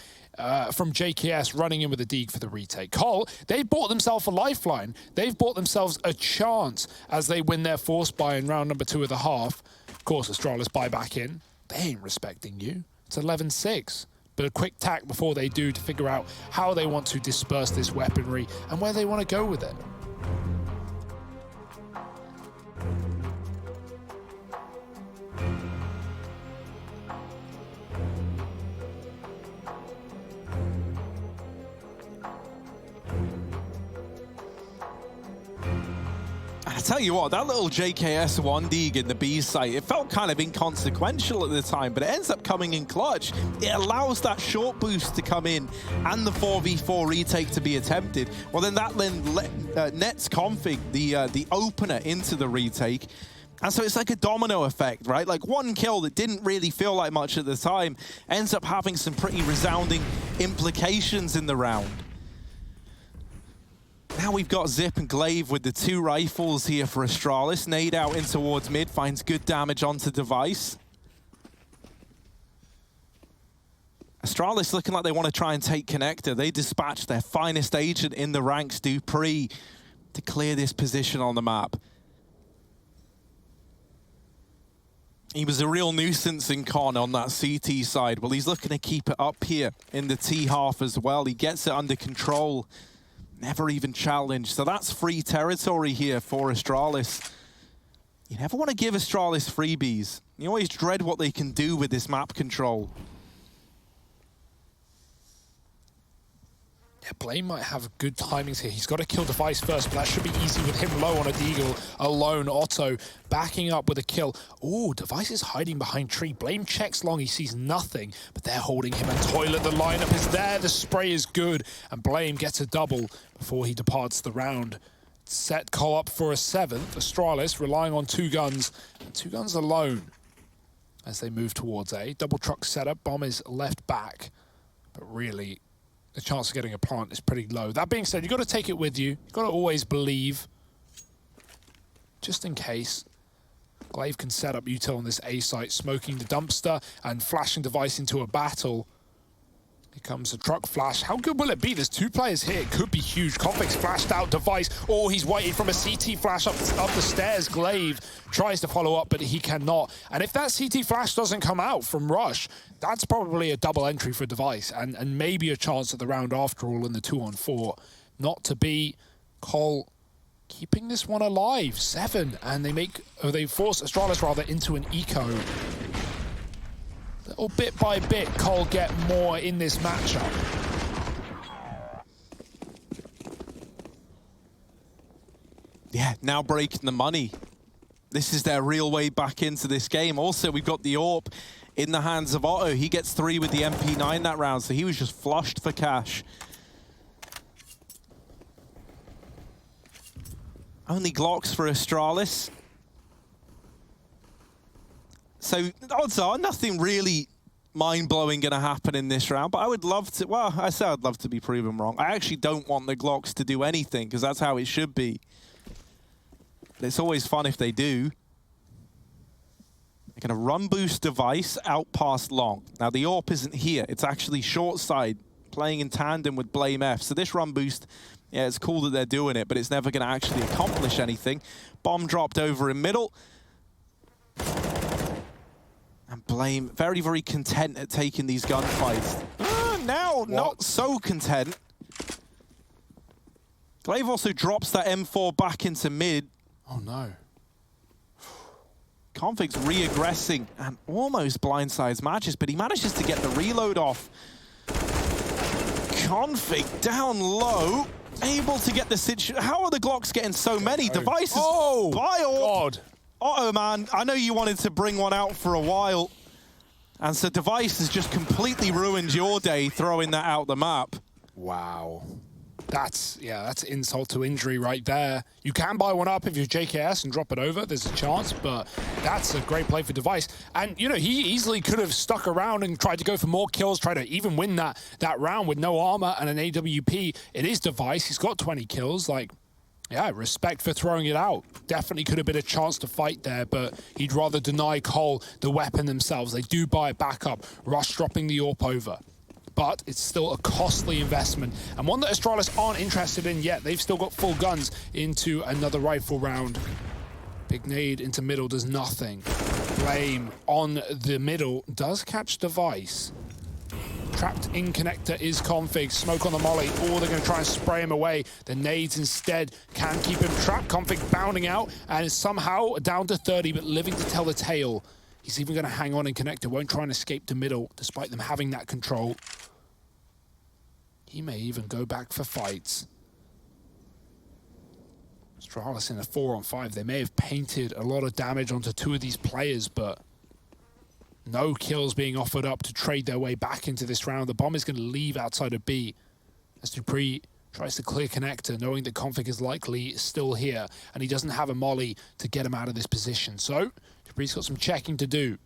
From JKS running in with a deeg for the retake. Cole, they bought themselves a lifeline. They've bought themselves a chance as they win their force buy in round number 2 of the half. Of course, Astralis buy back in. They ain't respecting you. It's 11-6. But a quick tack before they do to figure out how they want to disperse this weaponry and where they want to go with it. I tell you what, that little JKS 1 deeg in the B site, it felt kind of inconsequential at the time, but it ends up coming in clutch. It allows that short boost to come in and the 4v4 retake to be attempted. Well, then that nets Config the opener into the retake. And so it's like a domino effect, right? Like one kill that didn't really feel like much at the time ends up having some pretty resounding implications in the round. Now we've got Zip and Glaive with the 2 rifles here for Astralis. Nade out in towards mid, finds good damage onto Device. Astralis looking like they want to try and take Connector. They dispatch their finest agent in the ranks, dupreeh, to clear this position on the map. He was a real nuisance in Con on that CT side. Well, he's looking to keep it up here in the T half as well. He gets it under control. Never even challenged. So that's free territory here for Astralis. You never want to give Astralis freebies. You always dread what they can do with this map control. Yeah, Blame might have good timings here. He's got to kill Device first, but that should be easy with him low on a deagle alone. Otto backing up with a kill. Ooh, Device is hiding behind tree. Blame checks long, he sees nothing, but they're holding him. And Toilet, the lineup is there. The spray is good, and Blame gets a double before he departs the round. Set Cole up for a 7th. Astralis relying on 2 guns, and 2 guns alone as they move towards A. Double truck setup. Bomb is left back, but really the chance of getting a plant is pretty low. That being said, you've got to take it with you. You've got to always believe, just in case. Glaive can set up util on this A site, smoking the dumpster and flashing Device into a battle. Here comes a truck flash. How good will it be? There's 2 players here. It could be huge. Config's flashed out. Device. Oh, he's waiting from a CT flash up the stairs. Glaive tries to follow up, but he cannot. And if that CT flash doesn't come out from Rush, that's probably a double entry for Device and maybe a chance at the round after all in the 2-on-4. Not to be. Cole keeping this one alive. 7. And they force Astralis rather into an eco. Little bit by bit, Cole get more in this matchup. Yeah, now breaking the money. This is their real way back into this game. Also, we've got the AWP in the hands of Otto. He gets 3 with the MP9 that round, so he was just flushed for cash. Only Glocks for Astralis. So odds are nothing really mind-blowing going to happen in this round, but I would love to, well, I say I'd love to be proven wrong. I actually don't want the Glocks to do anything because that's how it should be. But it's always fun if they do. They're going to run boost Device out past long. Now the AWP isn't here. It's actually short side playing in tandem with Blame F. So this run boost, yeah, it's cool that they're doing it, but it's never going to actually accomplish anything. Bomb dropped over in middle. And Blame, very, very content at taking these gunfights. Now, not so content. Glaive also drops that M4 back into mid. Oh no. Config's re-aggressing and almost blindsides matches, but he manages to get the reload off. Config down low, able to get the situation. How are the Glocks getting so many? Devices. Oh, God. Uh-oh, man. I know you wanted to bring one out for a while. And so Device has just completely ruined your day throwing that out the map. Wow. That's insult to injury right there. You can buy one up if you're JKS and drop it over. There's a chance, but that's a great play for Device. And, you know, he easily could have stuck around and tried to go for more kills, try to even win that round with no armor and an AWP. It is Device. He's got 20 kills. Like, yeah, respect for throwing it out. Definitely could have been a chance to fight there, but he'd rather deny Cole the weapon themselves. They do buy it back up. Rush dropping the AWP over. But it's still a costly investment, and one that Astralis aren't interested in yet. They've still got full guns into another rifle round. Big nade into middle does nothing. Blame on the middle does catch Device. Trapped in connector is Config. Smoke on the molly. Oh, they're going to try and spray him away. The nades instead can keep him trapped. Config bounding out and is somehow down to 30, but living to tell the tale. He's even going to hang on in connector. Won't try and escape to middle, despite them having that control. He may even go back for fights. Astralis in a 4-on-5. They may have painted a lot of damage onto two of these players, but no kills being offered up to trade their way back into this round. The bomb is going to leave outside of B as Dupree tries to clear connector, knowing that Config is likely still here, and he doesn't have a molly to get him out of this position. So Dupree's got some checking to do.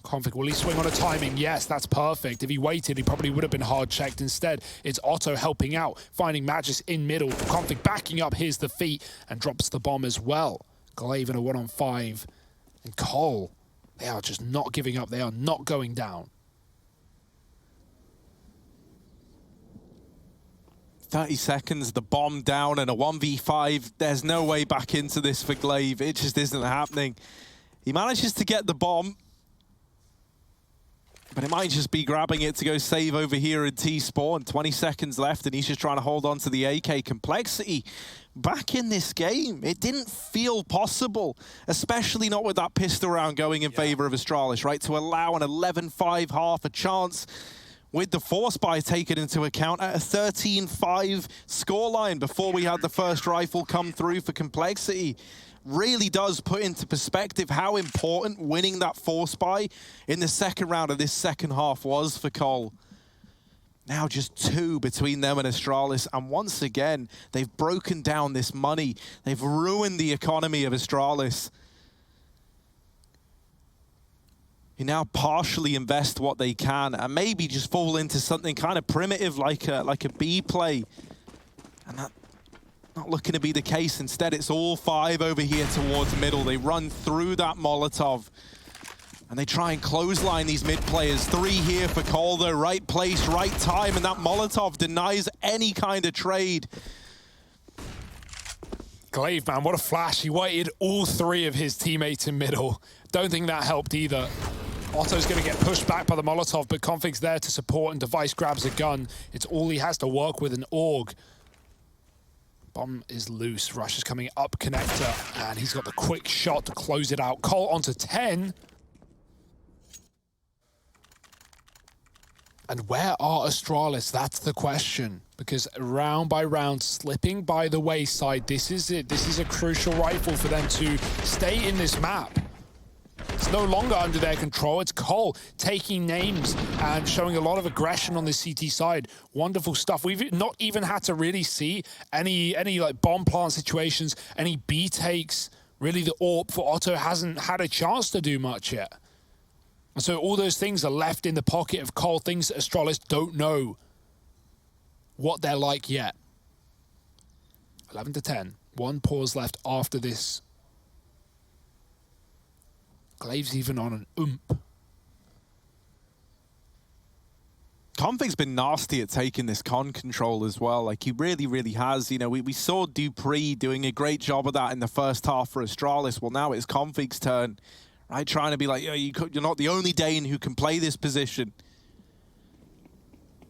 Config, will he swing on a timing? Yes, that's perfect. If he waited, he probably would have been hard checked. Instead, it's Otto helping out, finding Magis in middle. Config backing up, here's the feet, and drops the bomb as well. Glaive in a 1-on-5. And Cole, they are just not giving up. They are not going down. 30 seconds, the bomb down, and a 1v5. There's no way back into this for Glaive. It just isn't happening. He manages to get the bomb, but it might just be grabbing it to go save over here in T-spawn. 20 seconds left, and he's just trying to hold on to the AK. Complexity back in this game. It didn't feel possible, especially not with that pistol round going in favor of Astralis, right? To allow an 11-5 half a chance with the force buy taken into account at a 13-5 scoreline before we had the first rifle come through for Complexity. Really does put into perspective how important winning that force buy in the second round of this second half was for Cole. Now just 2 between them and Astralis, and once again, they've broken down this money. They've ruined the economy of Astralis. You now partially invest what they can and maybe just fall into something kind of primitive like a B play. And that not looking to be the case. Instead, it's all 5 over here towards middle. They run through that Molotov, and they try and clothesline these mid players. 3 here for Cole, though. Right place, right time, and that Molotov denies any kind of trade. Glaive, man, what a flash. He waited all 3 of his teammates in middle. Don't think that helped either. Otto's going to get pushed back by the Molotov, but Config's there to support, and Device grabs a gun. It's all he has to work with, an AUG. Bomb is loose. Rush is coming up connector, and he's got the quick shot to close it out. Cole onto 10. And where are Astralis? That's the question. Because round by round, slipping by the wayside, this is it. This is a crucial rifle for them to stay in this map. It's no longer under their control. It's Cole taking names and showing a lot of aggression on the CT side. Wonderful stuff. We've not even had to really see any like bomb plant situations, any B takes. Really, the AWP for Otto hasn't had a chance to do much yet. And so all those things are left in the pocket of Cole, things that Astralis don't know what they're like yet. 11 to 10. 1 pause left after this. Glaive's even on an Config's been nasty at taking this con control as well. Like, he really, really has. You know, we saw Dupree doing a great job of that in the first half for Astralis. Well, now it's Config's turn. right? Trying to be like, you're not the only Dane who can play this position.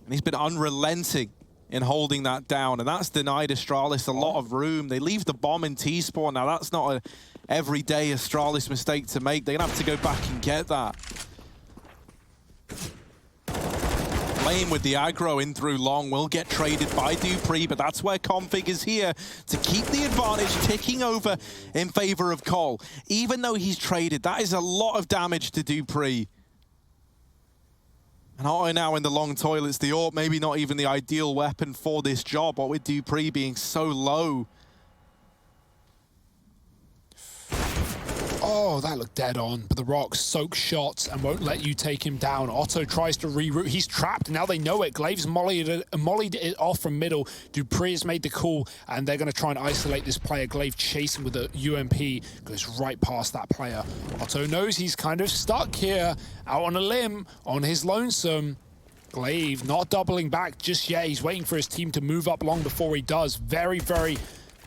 And he's been unrelenting in holding that down, and that's denied Astralis a lot of room. They leave the bomb in T-spawn. Now, that's not an everyday Astralis mistake to make. They're going to have to go back and get that. Flame with the aggro in through long will get traded by dupreeh, but that's where Config is here to keep the advantage ticking over in favor of Cole. Even though he's traded, that is a lot of damage to dupreeh. And Otto now in the long toilets, the AWP maybe not even the ideal weapon for this job, what with dupreeh being so low. Oh, that looked dead on, but the rocks soak shots and won't let you take him down. Otto tries to reroute. He's trapped. Now they know it. Glaive's mollied it off from middle. dupreeh has made the call, and they're going to try and isolate this player. Glaive chasing with a UMP, goes right past that player. Otto knows he's kind of stuck here, out on a limb, on his lonesome. Glaive not doubling back just yet. He's waiting for his team to move up long before he does. Very, very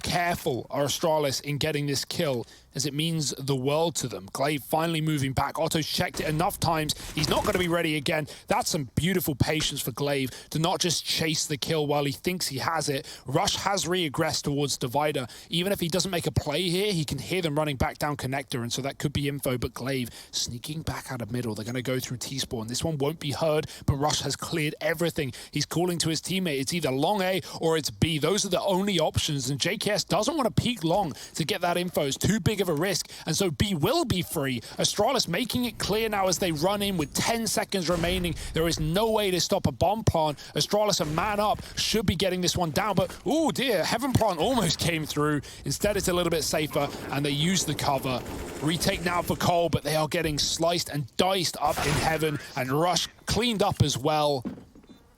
careful are Astralis in getting this kill, as it means the world to them. Glaive finally moving back. Otto's checked it enough times. He's not going to be ready again. That's some beautiful patience for Glaive to not just chase the kill while he thinks he has it. Rush has regressed towards Divider. Even if he doesn't make a play here, he can hear them running back down connector, and so that could be info, but Glaive sneaking back out of middle. They're going to go through T-spawn. This one won't be heard, but Rush has cleared everything. He's calling to his teammate. It's either long A or it's B. Those are the only options, and JKS doesn't want to peek long to get that info. It's too big of a risk, and so B will be free. Astralis making it clear now as they run in with 10 seconds remaining. There is no way to stop a bomb plant. Astralis, a man up, should be getting this one down, but oh dear, Heaven Plant almost came through. Instead, it's a little bit safer, and they use the cover. Retake now for Cole, but they are getting sliced and diced up in Heaven, and Rush cleaned up as well.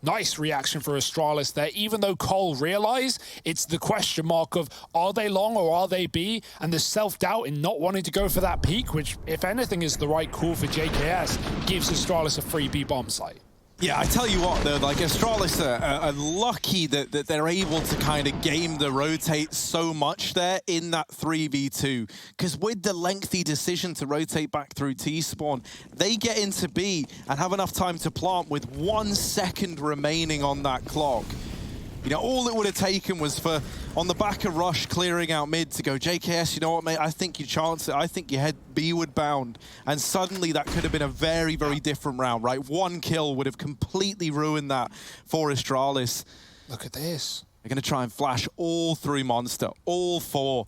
Nice reaction for Astralis there, even though Cole realized it's the question mark of are they long or are they B, and the self-doubt in not wanting to go for that peak, which, if anything, is the right call for JKS, gives Astralis a free B bomb site. Yeah, I tell you what, though, like Astralis are lucky that they're able to kind of game the rotate so much there in that 3v2. Because with the lengthy decision to rotate back through T-spawn, they get into B and have enough time to plant with 1 second remaining on that clock. You know, all it would have taken was for, on the back of Rush clearing out mid, to go, JKS, you know what, mate, I think you chance it. I think you head B-ward bound. And suddenly that could have been a very, very different round, right? 1 kill would have completely ruined that for Astralis. Look at this. They're going to try and flash all through Monster, all 4.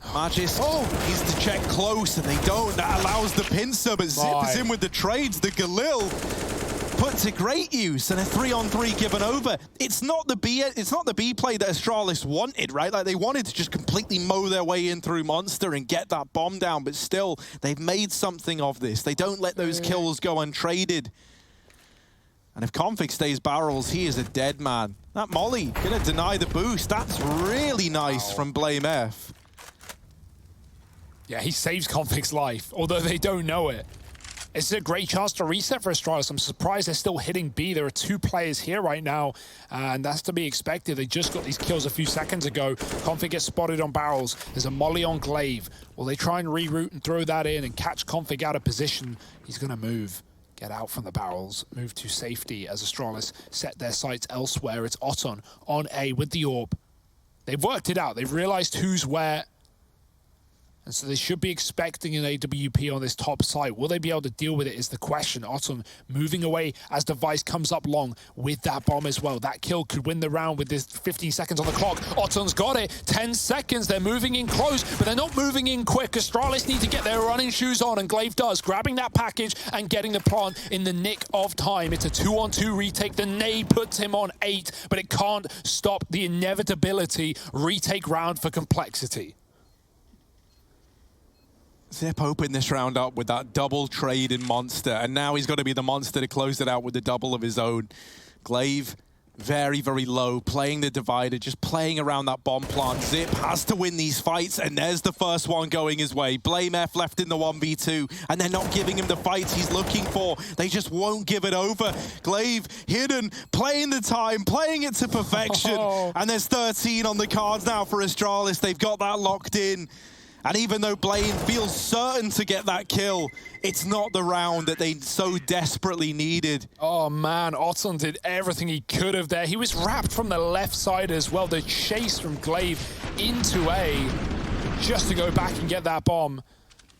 Magis needs to check close, and they don't. That allows the pincer, but Zip is in with the trades. The Galil put to great use, and a 3-on-3 given over. It's not the B play that Astralis wanted, right? Like, they wanted to just completely mow their way in through Monster and get that bomb down, but still, they've made something of this. They don't let those kills go untraded. And if Config stays barrels, he is a dead man. That Molly gonna deny the boost. That's really nice from Blame F. Yeah, he saves Config's life, although they don't know it. It's a great chance to reset for Astralis. I'm surprised they're still hitting B. There are 2 players here right now, and that's to be expected. They just got these kills a few seconds ago. Config gets spotted on barrels. There's a molly on Glaive. Will they try and reroute and throw that in and catch Config out of position? He's going to move. Get out from the barrels, move to safety as Astralis set their sights elsewhere. It's Otton on A with the AWP. They've worked it out. They've realized who's where. And so they should be expecting an AWP on this top side. Will they be able to deal with it is the question. Otton moving away as Device comes up long with that bomb as well. That kill could win the round with this 15 seconds on the clock. Otton's got it. 10 seconds. They're moving in close, but they're not moving in quick. Astralis need to get their running shoes on, and Glaive does, grabbing that package and getting the plant in the nick of time. It's a 2-on-2 retake. The nade puts him on 8, but it can't stop the inevitability retake round for Complexity. Zip opened this round up with that double trade in Monster, and now he's got to be the Monster to close it out with the double of his own. Glaive, very, very low, playing the Divider, just playing around that bomb plant. Zip has to win these fights, and there's the first one going his way. Blame F left in the 1v2, and they're not giving him the fights he's looking for. They just won't give it over. Glaive, hidden, playing the time, playing it to perfection, and there's 13 on the cards now for Astralis. They've got that locked in. And even though Blaine feels certain to get that kill, it's not the round that they so desperately needed. Oh man, Otton did everything he could have there. He was wrapped from the left side as well. The chase from Glaive into A just to go back and get that bomb.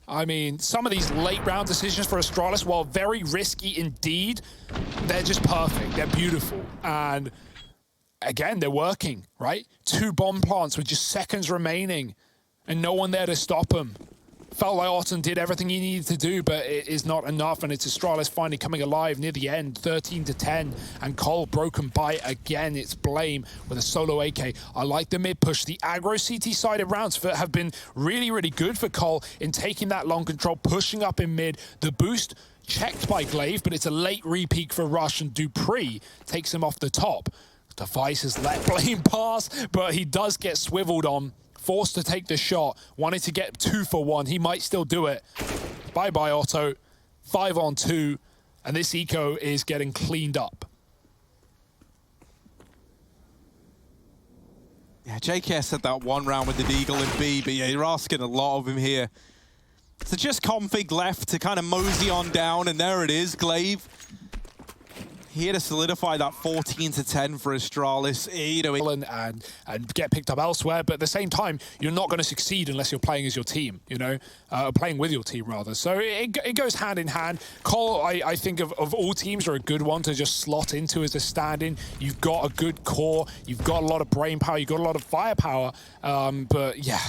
I mean, some of these late round decisions for Astralis, while very risky indeed, they're just perfect. They're beautiful. And again, they're working, right? 2 bomb plants with just seconds remaining and no one there to stop him. Felt like Otton did everything he needed to do, but it is not enough, and it's Astralis finally coming alive near the end, 13-10, and Cole broken by again. It's Blame with a solo AK. I like the mid push. The aggro CT-sided rounds have been really, really good for Cole in taking that long control, pushing up in mid. The boost checked by Glaive, but it's a late repeak for Rush, and Dupree takes him off the top. Device has let Blame pass, but he does get swiveled on. Forced to take the shot, wanted to get 2 for 1. He might still do it. Bye-bye, Otto. 5 on 2, and this eco is getting cleaned up. Yeah, JKS had that 1 round with the Deagle and B, but yeah, you're asking a lot of him here. So just config left to kind of mosey on down, and there it is, Glaive. Here to solidify that 14-10 for Astralis. You know, and get picked up elsewhere, but at the same time, you're not going to succeed unless you're playing as your team, you know, playing with your team rather. So it goes hand in hand. Cole, I think of all teams, are a good one to just slot into as a stand-in. You've got a good core, you've got a lot of brain power, you've got a lot of firepower, but yeah,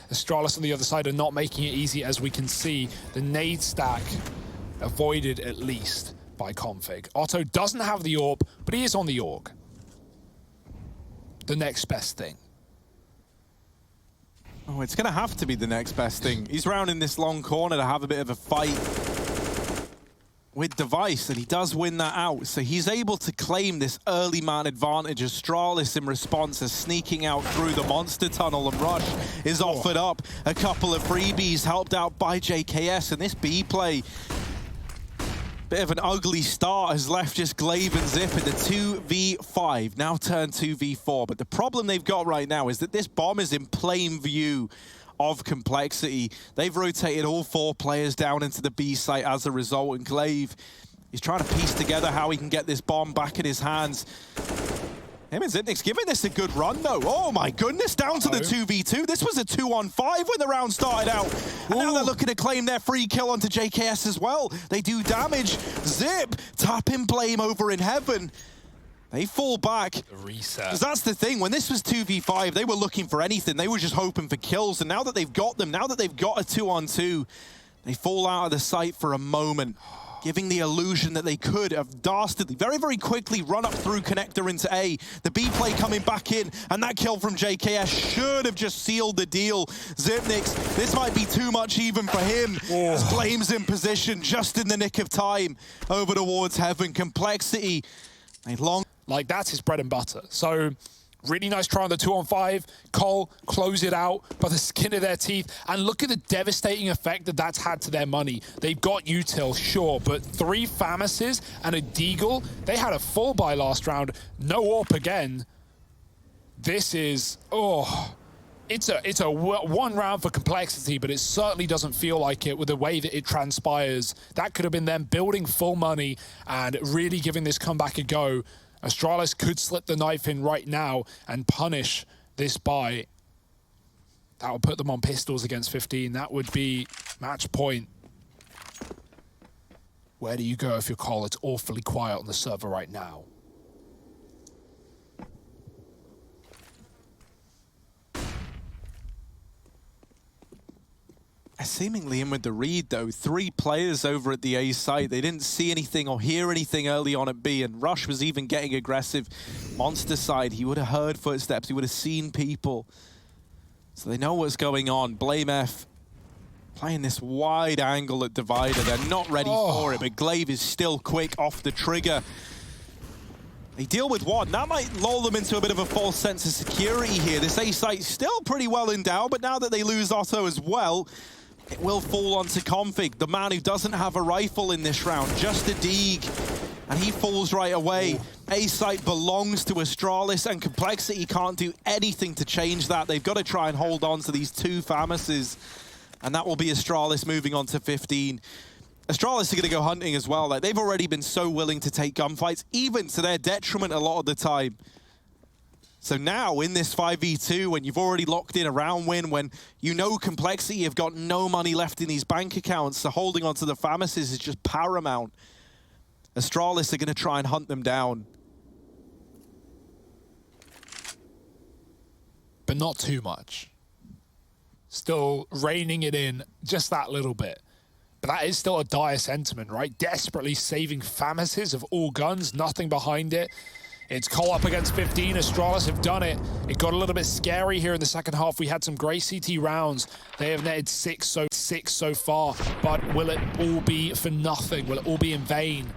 Astralis on the other side are not making it easy, as we can see. The nade stack avoided at least by config. Otto doesn't have the AWP, but he is on the AUG. The next best thing. Oh, it's going to have to be the next best thing. He's rounding this long corner to have a bit of a fight with Device, and he does win that out. So he's able to claim this early man advantage. Astralis in response is sneaking out through the monster tunnel, and Rush is offered up a couple of freebies helped out by JKS, and this B play, bit of an ugly start, has left just Glaive and Zip in the 2v5, now turned 2v4. But the problem they've got right now is that this bomb is in plain view of Complexity. They've rotated all 4 players down into the B site as a result, and Glaive is trying to piece together how he can get this bomb back in his hands. Him and Zipnik's giving this a good run, though. Oh, my goodness, down to the 2v2. This was a 2-on-5 when the round started out. And now they're looking to claim their free kill onto JKS as well. They do damage. Zip, tapping Blame over in heaven. They fall back. The reset. 'Cause that's the thing. When this was 2v5, they were looking for anything. They were just hoping for kills. And now that they've got them, now that they've got a 2-on-2, they fall out of the sight for a moment, giving the illusion that they could have dastardly, very, very quickly run up through connector into A. The B play coming back in, and that kill from JKS should have just sealed the deal. Zipnix, this might be too much even for him, as Blame's in position just in the nick of time over towards heaven. Complexity, a long... Like, that's his bread and butter. So really nice try on the 2-on-5. Cole close it out by the skin of their teeth. And look at the devastating effect that that's had to their money. They've got util, sure, but 3 Famises and a Deagle. They had a full buy last round. No AWP again. This is, it's a 1 round for Complexity, but it certainly doesn't feel like it with the way that it transpires. That could have been them building full money and really giving this comeback a go. Astralis could slip the knife in right now and punish this buy. That would put them on pistols against 15. That would be match point. Where do you go if you're Cole? It's awfully quiet on the server right now. Seemingly in with the read, though. 3 players over at the A site. They didn't see anything or hear anything early on at B, and Rush was even getting aggressive. Monster side, he would have heard footsteps, he would have seen people. So they know what's going on. Blame F playing this wide angle at Divider. They're not ready for it, but Glaive is still quick off the trigger. They deal with 1. That might lull them into a bit of a false sense of security here. This A site's still pretty well endowed, but now that they lose Otto as well, it will fall onto Config, the man who doesn't have a rifle in this round, just a Deeg, and he falls right away. A-site belongs to Astralis, and Complexity can't do anything to change that. They've got to try and hold on to these 2 Famises. And that will be Astralis moving on to 15. Astralis are going to go hunting as well. Like, they've already been so willing to take gunfights, even to their detriment a lot of the time. So now, in this 5v2, when you've already locked in a round win, when you know Complexity have got no money left in these bank accounts, so holding on to the Famises is just paramount. Astralis are going to try and hunt them down. But not too much. Still reining it in just that little bit. But that is still a dire sentiment, right? Desperately saving Famises of all guns, nothing behind it. It's Cole up against 15. Astralis have done it. It got a little bit scary here in the second half. We had some great CT rounds. They have netted six so far. But will it all be for nothing? Will it all be in vain?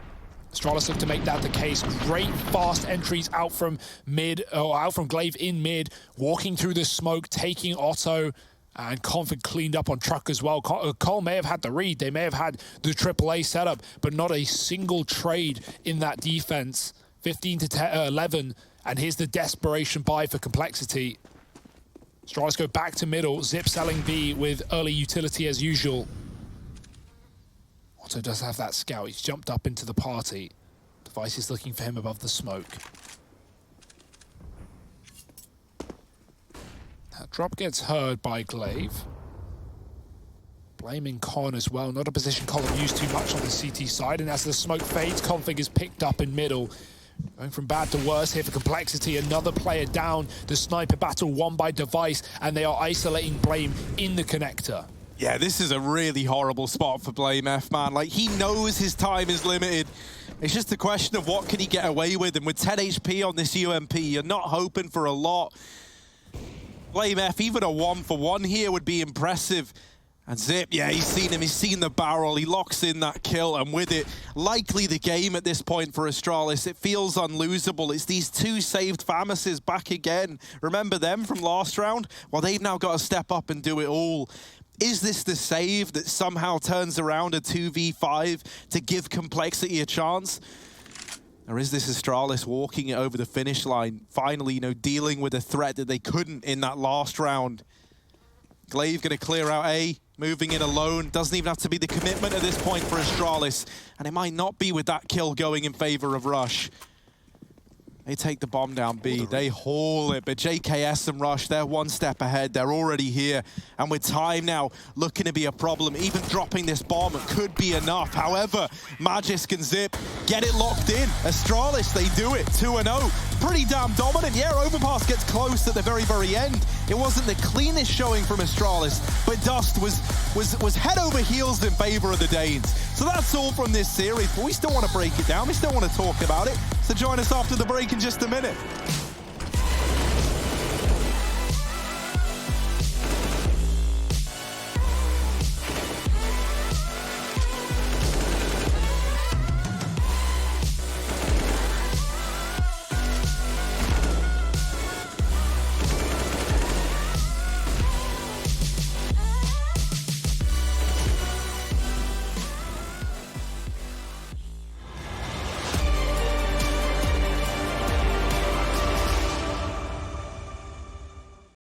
Astralis look to make that the case. Great fast entries out from mid, or out from glaive in mid, walking through the smoke, taking Otto, and Config cleaned up on truck as well. Cole may have had the read. They may have had the AAA setup, but not a single trade in that defense. 15 to 11, and here's the desperation buy for Complexity. Astralis go back to middle, Zip selling B with early utility as usual. Otto does have that scout, he's jumped up into the party. Device is looking for him above the smoke. That drop gets heard by glaive. Blaming Con as well, not a position Colin used too much on the CT side, and as the smoke fades, Config is picked up in middle. Going from bad to worse here for Complexity. Another player down. The sniper battle won by Device, and they are isolating Blame in the connector. Yeah, this is a really horrible spot for Blame F, man. Like, he knows his time is limited. It's just a question of what can he get away with. And with 10 HP on this UMP, you're not hoping for a lot. Blame F, even a 1-for-1 here would be impressive. And Zip, yeah, he's seen him, he's seen the barrel, he locks in that kill, and with it, likely the game at this point for Astralis. It feels unlosable. It's these two saved Famises back again. Remember them from last round? Well, they've now got to step up and do it all. Is this the save that somehow turns around a 2v5 to give Complexity a chance? Or is this Astralis walking it over the finish line, finally, you know, dealing with a threat that they couldn't in that last round? Glaive going to clear out A, moving in alone. Doesn't even have to be the commitment at this point for Astralis. And it might not be with that kill going in favor of Rush. They take the bomb down B, they haul it, but JKS and Rush, they're one step ahead, they're already here. And with time now looking to be a problem, even dropping this bomb could be enough. However, Magisk and Zip get it locked in. Astralis, they do it, 2-0. Pretty damn dominant. Yeah, Overpass gets close at the very, very end. It wasn't the cleanest showing from Astralis, but Dust was head over heels in favor of the Danes. So that's all from this series, but we still want to break it down. We still want to talk about it. So join us after the break in just a minute.